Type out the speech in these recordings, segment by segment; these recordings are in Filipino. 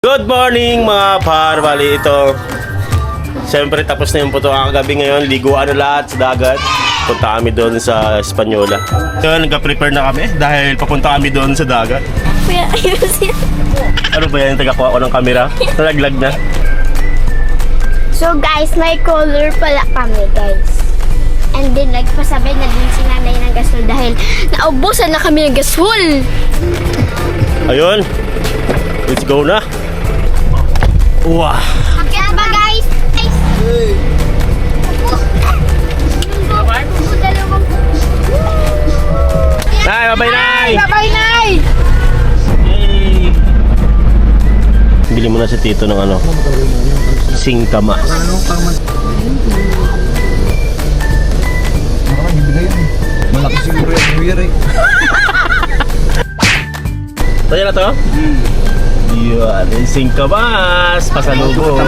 Good morning mga par, bali ito. Siyempre tapos na yung puto ang kagabi ngayon. Liguan na lahat sa dagat. Punta kami doon sa Espanyola. So nagka-prepare na kami dahil papunta kami doon sa dagat. Kuya, ayos yan. Ano ba yan? Tagakuha ko ng camera. Nalaglag na. So guys, may color pala kami guys. And then nagpasabay na din si nanay ng gasol dahil naubusan na kami ng gasol. Ayun. Let's go na. Wow. Kaya ba guys? Nay, bye-bye, Nay! Bye-bye, Nay! Yay! Bili mo na si Tito ng ano, singkamas. Malaki siguro yung New Year eh. Tayo na to? Yan, yung singkamas. Pasalubong.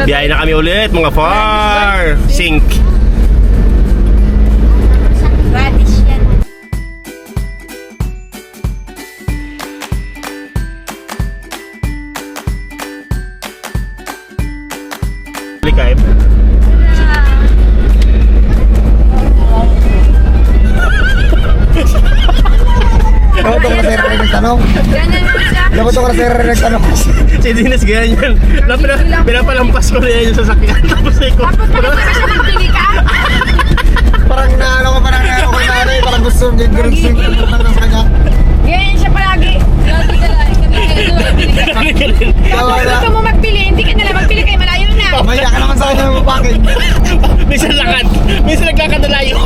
Biyahe na kami ulit, mga far. Sink. Radish yan. Likay. Dapat ko na sir nagtanong. Dapat ko na sir nagtanong. Si Dinas ganyan. Pinapalampas ko na yan yung sasakyan. Tapos ko. Parang naano ko nanay. Parang gusto yung ganun sing sa kanya. Ganyan siya palagi. Lagi Tawa na. Gusto mo magpili, hindi ka nila magpili kayo malayo na. Maya ka naman sa kanya ng mapakin. Minsan lakad. Minsan naglalakad na layo.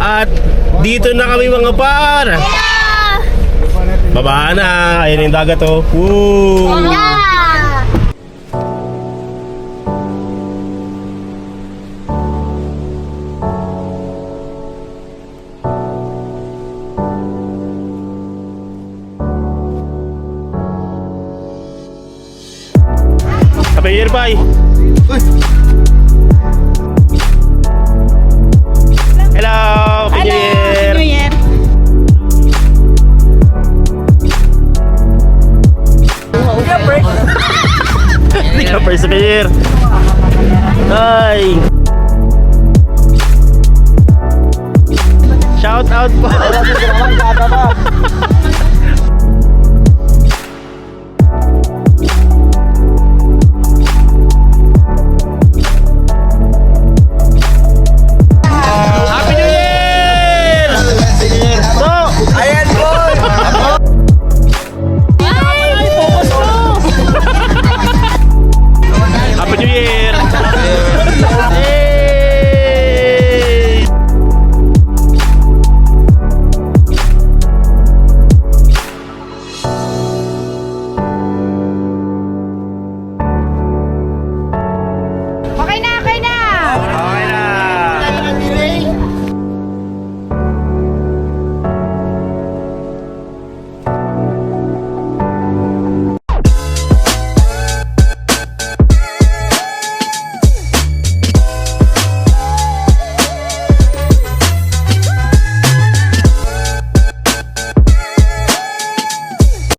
At dito na kami mga par. Baba na. Ayun yung dagat oh. Woo! Yeah! Happy New Year, bye. Hello, Happy New Year. New Year. Hindi ka first Happy New Year. Hi. Shout out po.